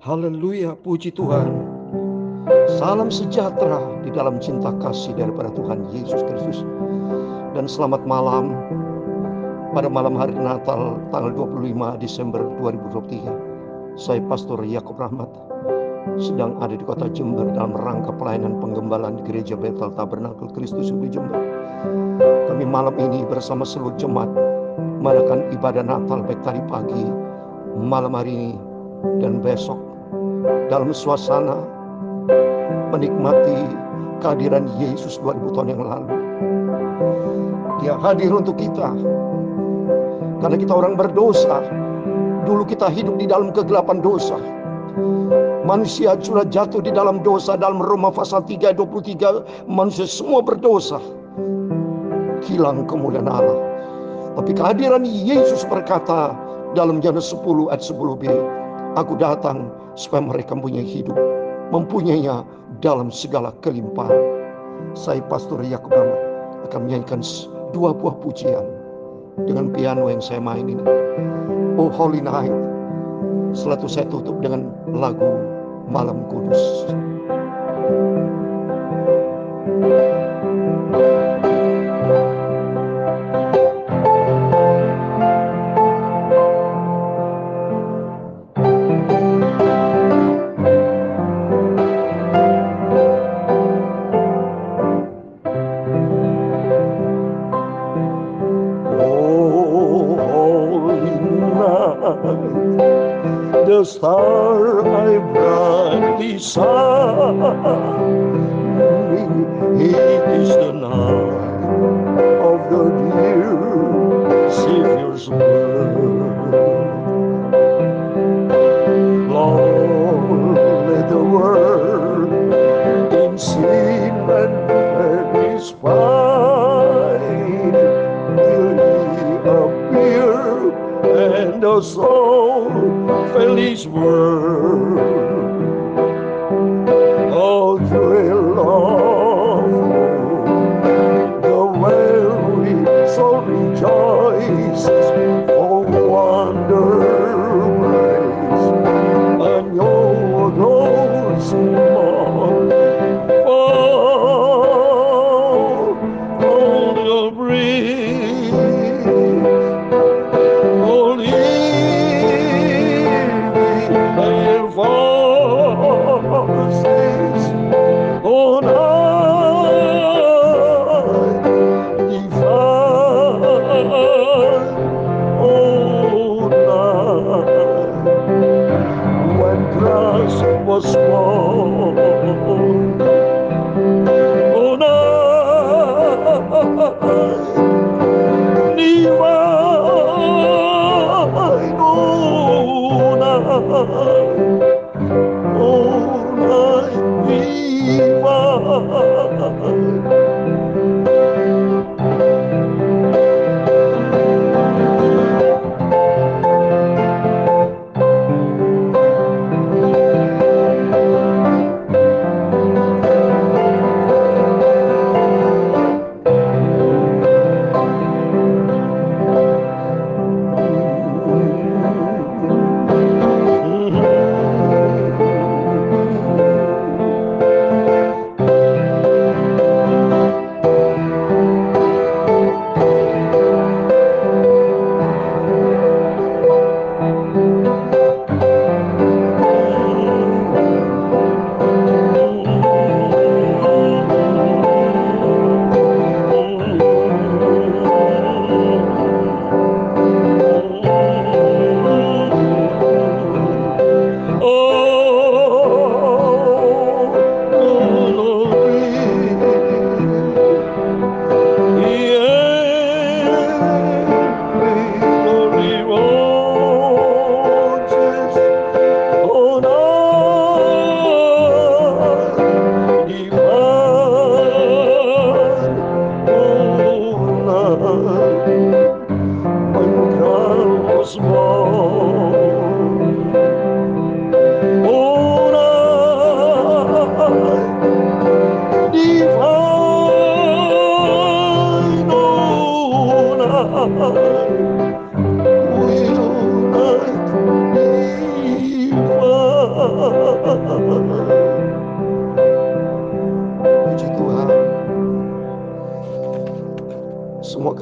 Haleluya, puji Tuhan. Salam sejahtera di dalam cinta kasih daripada Tuhan Yesus Kristus. Dan selamat malam pada malam hari Natal tanggal 25 Desember 2023. Saya Pastor Yakub Rahmat sedang ada di kota Jember dalam rangka pelayanan penggembalaan di Gereja Bethel Tabernakel Kristus di Jember. Kami malam ini bersama seluruh jemaat mengadakan ibadah Natal baik tadi pagi, malam hari ini, dan besok dalam suasana menikmati kehadiran Yesus 2000 tahun yang lalu. Dia hadir untuk kita karena kita orang berdosa. Dulu kita hidup di dalam kegelapan dosa. Manusia sudah jatuh di dalam dosa. Dalam Roma pasal 3 ayat 23, manusia semua berdosa, hilang kemuliaan Allah. Tapi kehadiran Yesus berkata dalam Yohanes 10 ayat 10b, Aku datang supaya mereka mempunyai hidup, mempunyainya dalam segala kelimpahan. Saya Pastor Yakub Rahmat akan menyanyikan dua buah pujian dengan piano yang saya main ini. Oh Holy Night. Setelah itu saya tutup dengan lagu Malam Kudus. The star I brightly saw, it is the night of the dear Savior's birth. Lord, let the world in sin and madness find till He appear and the soul felt His word. Oh, thrill of the weary soul rejoices, oh, wonder grace, and your those small fall on the breeze. Was born. Oh, night divine, oh, night divine.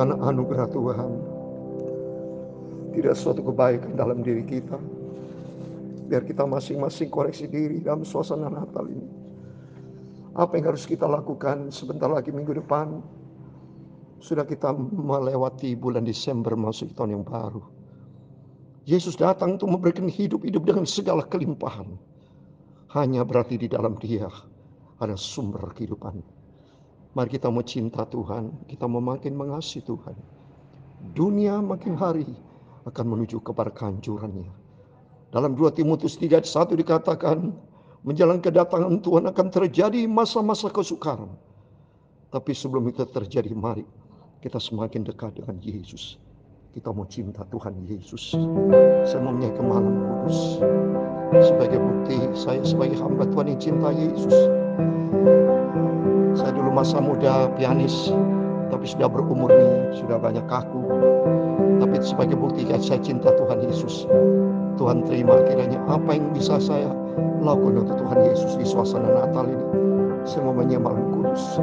karena anugerah Tuhan. Tidak suatu kebaikan dalam diri kita. Biar kita masing-masing koreksi diri dalam suasana Natal ini. Apa yang harus kita lakukan sebentar lagi minggu depan? Sudah kita melewati bulan Desember masuk tahun yang baru. Yesus datang untuk memberikan hidup dengan segala kelimpahan. Hanya berarti di dalam Dia ada sumber kehidupan. Mari kita mau cinta Tuhan, kita mau makin mengasihi Tuhan. Dunia makin hari akan menuju kepada kehancurannya. Dalam 2 Timotius 3:1 dikatakan, menjelang kedatangan Tuhan akan terjadi masa-masa kesukaran. Tapi sebelum itu terjadi, mari kita semakin dekat dengan Yesus. Kita mau cinta Tuhan Yesus. Saya mau menaikkan malam kudus sebagai bukti saya sebagai hamba Tuhan yang cinta Yesus. Saya dulu masa muda pianis, tapi sudah berumur nih, sudah banyak kaku. Tapi sebagai bukti saya cinta Tuhan Yesus. Tuhan terima kiranya apa yang bisa saya lakukan untuk Tuhan Yesus di suasana Natal ini. Saya mau menyembah kudus.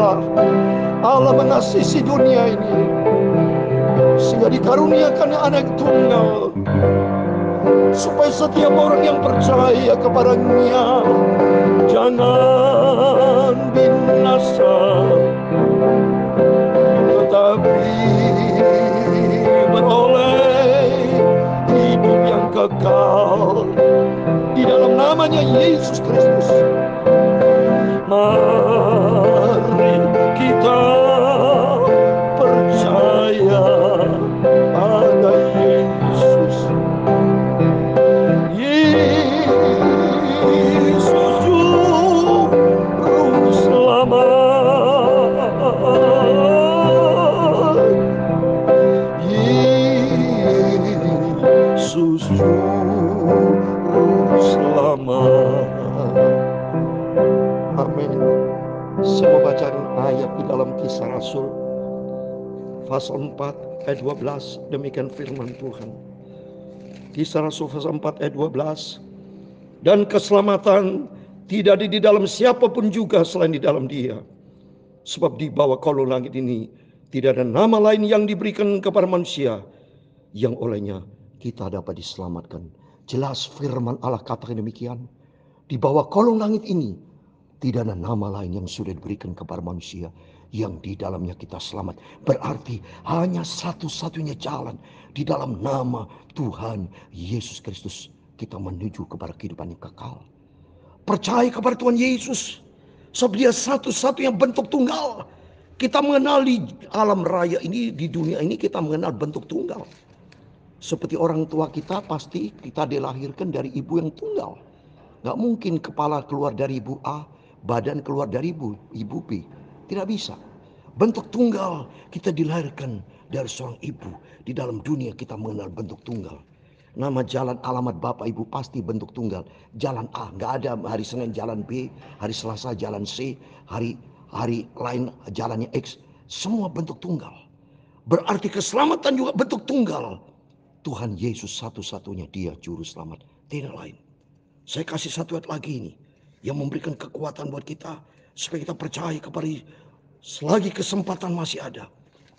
Allah. Allah mengasihi dunia ini sehingga dikaruniakannya anak tunggal, supaya setiap orang yang percaya kepadanya jangan binasa, tetapi beroleh hidup yang kekal di dalam namanya Yesus Kristus. Mari kita percaya pada Yesus. Yesus juru selamat. Yesus juru selamat. Amin. Saya mau baca ayat di dalam Kisah Rasul pasal 4 ayat 12. Demikian firman Tuhan. Kisah Rasul pasal 4 ayat 12. Dan keselamatan tidak ada di dalam siapapun juga selain di dalam Dia. Sebab di bawah kolong langit ini tidak ada nama lain yang diberikan kepada manusia yang olehnya kita dapat diselamatkan. Jelas firman Allah katakan demikian. Di bawah kolong langit ini tidak ada nama lain yang sudah diberikan kepada manusia yang di dalamnya kita selamat. Berarti hanya satu-satunya jalan di dalam nama Tuhan Yesus Kristus kita menuju kepada kehidupan yang kekal. Percaya kepada Tuhan Yesus, sebab Dia satu-satunya bentuk tunggal. Kita mengenali alam raya ini, di dunia ini kita mengenal bentuk tunggal. Seperti orang tua kita, pasti kita dilahirkan dari ibu yang tunggal. Gak mungkin kepala keluar dari ibu A, badan keluar dari ibu B. Tidak bisa. Bentuk tunggal, kita dilahirkan dari seorang ibu. Di dalam dunia kita mengenal bentuk tunggal. Nama jalan alamat bapak ibu pasti bentuk tunggal. Jalan A, gak ada hari Senin jalan B, hari Selasa jalan C, hari lain jalannya X. Semua bentuk tunggal. Berarti keselamatan juga bentuk tunggal. Tuhan Yesus satu-satunya Dia juru selamat, tidak lain. Saya kasih satu ayat lagi ini yang memberikan kekuatan buat kita supaya kita percaya kepada selagi kesempatan masih ada.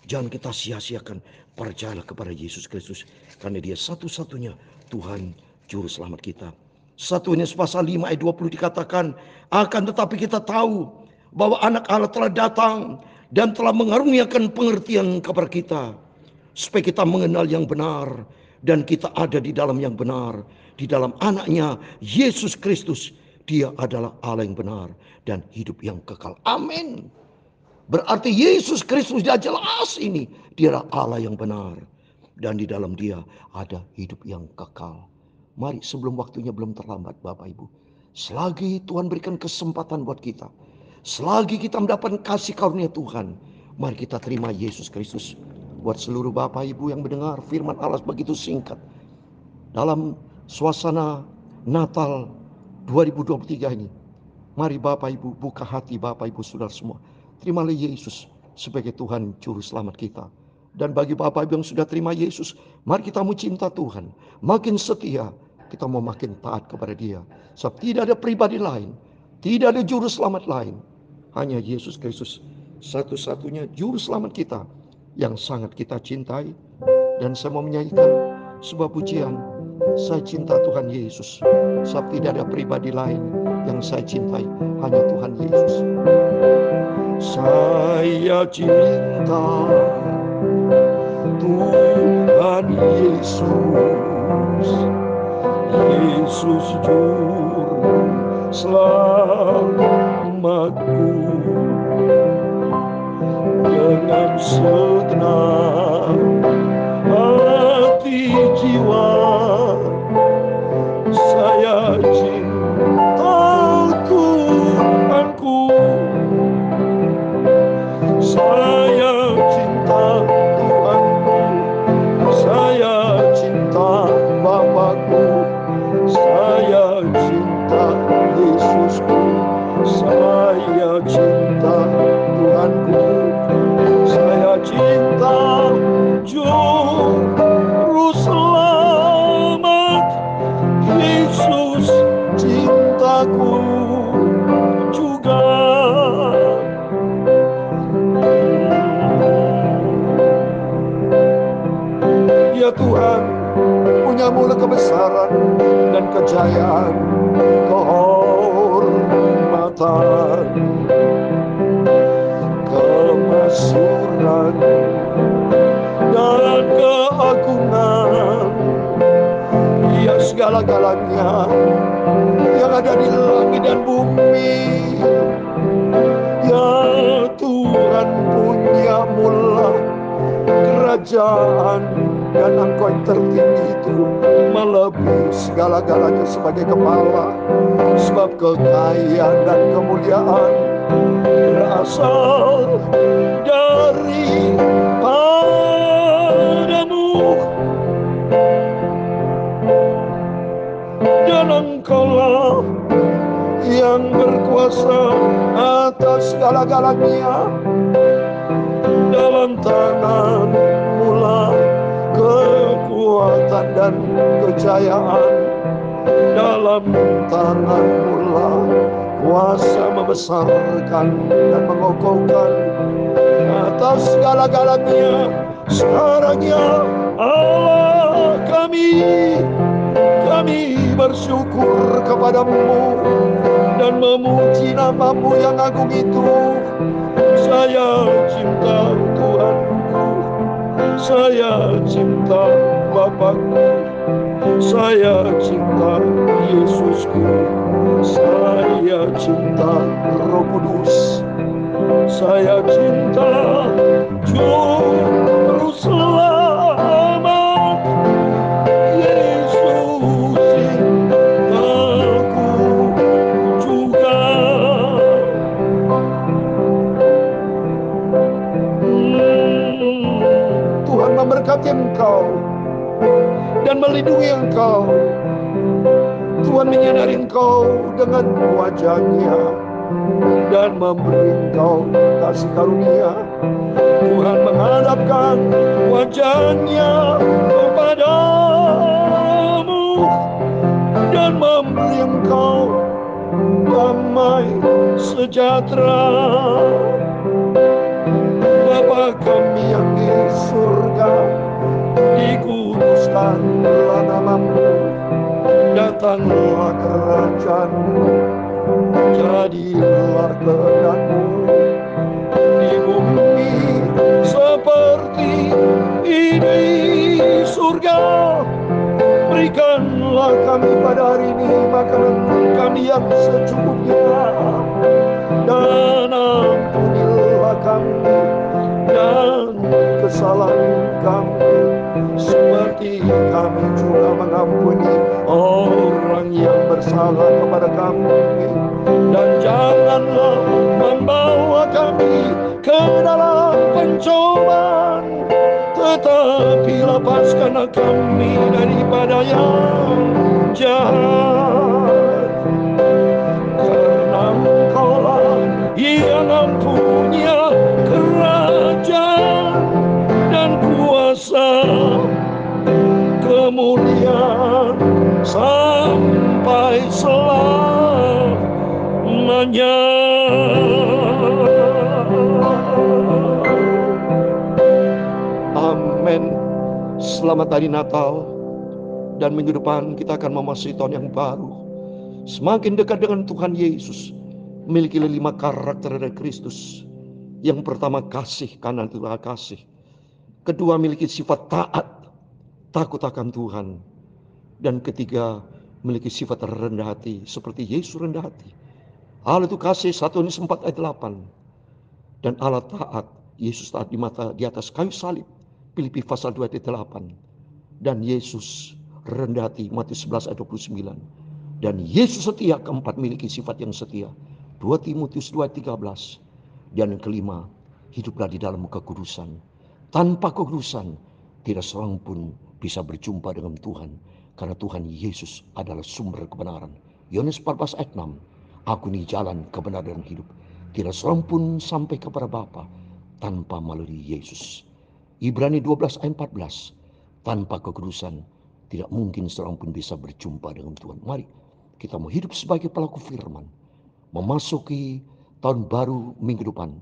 Jangan kita sia-siakan, percayalah kepada Yesus Kristus karena Dia satu-satunya Tuhan juru selamat kita. 1 Yohanes pasal 5 ayat 20 dikatakan, akan tetapi kita tahu bahwa anak Allah telah datang dan telah mengaruniakan pengertian kepada kita supaya kita mengenal yang benar dan kita ada di dalam yang benar, di dalam anaknya Yesus Kristus. Dia adalah Allah yang benar dan hidup yang kekal. Amin. Berarti Yesus Kristus dia jelas ini. Dia adalah Allah yang benar. Dan di dalam Dia ada hidup yang kekal. Mari sebelum waktunya belum terlambat Bapak Ibu. Selagi Tuhan berikan kesempatan buat kita. Selagi kita mendapat kasih karunia Tuhan. Mari kita terima Yesus Kristus. Buat seluruh Bapak Ibu yang mendengar firman Allah begitu singkat. Dalam suasana Natal 2023 ini. Mari Bapak Ibu buka hati Bapak Ibu saudara semua. Terimalah Yesus sebagai Tuhan juru selamat kita. Dan bagi Bapak Ibu yang sudah terima Yesus, mari kita mau cinta Tuhan. Makin setia, kita mau makin taat kepada Dia. Sebab tidak ada pribadi lain, tidak ada juru selamat lain. Hanya Yesus Kristus, satu-satunya juru selamat kita yang sangat kita cintai. Dan saya mau menyanyikan sebuah pujian. Saya cinta Tuhan Yesus. Sebab tidak ada pribadi lain yang saya cintai, hanya Tuhan Yesus. Saya cinta Tuhan Yesus. Yesus juru selamatku. Dengan segenap hati jiwa saya cinta Tuhanku. Saya cinta Tuhanku. Saya cinta Bapakku. Saya cinta Yesusku. Saya cinta Tuhanku. Saya cinta Juru Selamat Yesus, cintaku juga. Ya Tuhan, punya-Mu kebesaran dan kejayaan, kehormatan, kemasyhuran, dan keagungan. Ya segala-galanya yang ada di langit dan bumi, ya Tuhan, punya-Mu kerajaan, dan Engkau yang tertinggi itu melebihi segala-galanya sebagai kepala. Sebab kekayaan dan kemuliaan berasal dari Padamu, dan Engkaulah yang berkuasa atas segala-galanya. Dalam tangan-Mu lah kekuatan dan kejayaan, dalam tangan-Mu lah kuasa membesarkan dan mengokohkan atas segala-galanya. Sekarang ya Allah kami bersyukur kepada-Mu dan memuji nama-Mu yang agung itu. Saya cinta Tuhanku, saya cinta Bapakku, saya cinta Yesusku, saya cinta Roh Kudus, saya cinta Juru Selamat Yesus, cintaku juga. Tuhan memberkati engkau dan melindungi engkau. Tuhan menyadari engkau dengan wajah-Nya dan memberi engkau kasih karunia. Tuhan menghadapkan wajah-Nya kepadamu dan memberi engkau damai sejahtera. Bapa kami yang di surga, dikuduskanlah nama-Mu, datanglah kerajaan-Mu, jadilah kehendak-Mu di bumi seperti di surga. Berikanlah kami pada hari ini makanan kami yang secukupnya, dan ampunilah kami dan kesalahan kami, seperti kami juga mengampuni orang yang bersalah kepada kami. Dan janganlah membawa kami ke dalam pencobaan, tetapi lepaskanlah kami daripada yang jahat. Karena Engkaulah yang mempunyai kerajaan dan kuasa, kemuliaan sampai selamanya. Amin. Selamat hari Natal, dan minggu depan kita akan memasuki tahun yang baru. Semakin dekat dengan Tuhan Yesus, memiliki 5 karakter dari Kristus. Yang pertama, kasih, karena itulah kasih. Kedua, memiliki sifat taat, takut akan Tuhan. Dan ketiga, memiliki sifat rendah hati, seperti Yesus rendah hati. Allah itu kasih, 1 Yohanes 4 ayat 8. Dan Allah taat, Yesus taat di atas kayu salib, Filipi pasal 2 ayat 8. Dan Yesus rendah hati, Matius 11 ayat 29. Dan Yesus setia, keempat, memiliki sifat yang setia, 2 Timotius 2 ayat 13. Dan yang kelima, hiduplah di dalam kekudusan. Tanpa kekudusan, tidak seorang pun bisa berjumpa dengan Tuhan, karena Tuhan Yesus adalah sumber kebenaran. Yohanes 14 ayat 6. Aku ini jalan, kebenaran dan hidup. Tidak seorang pun sampai kepada Bapa tanpa melalui Yesus. Ibrani 12 ayat 14. Tanpa kekudusan, tidak mungkin seorang pun bisa berjumpa dengan Tuhan. Mari kita mau hidup sebagai pelaku firman, memasuki tahun baru minggu depan,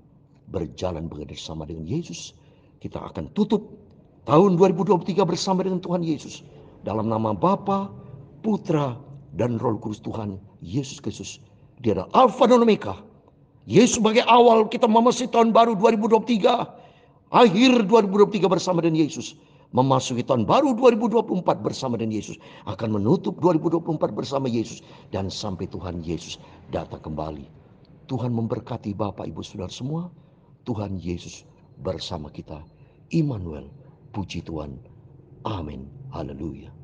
berjalan bersama dengan Yesus. Kita akan tutup Tahun 2023 bersama dengan Tuhan Yesus. Dalam nama Bapa, Putra, dan Roh Kudus Tuhan Yesus Kristus. Dia adalah Alfa dan Omega. Yesus sebagai awal kita memasuki tahun baru 2023. Akhir 2023 bersama dengan Yesus. Memasuki tahun baru 2024 bersama dengan Yesus. Akan menutup 2024 bersama Yesus. Dan sampai Tuhan Yesus datang kembali. Tuhan memberkati Bapak Ibu Saudara semua. Tuhan Yesus bersama kita. Immanuel. Puji Tuhan. Amin. Haleluya.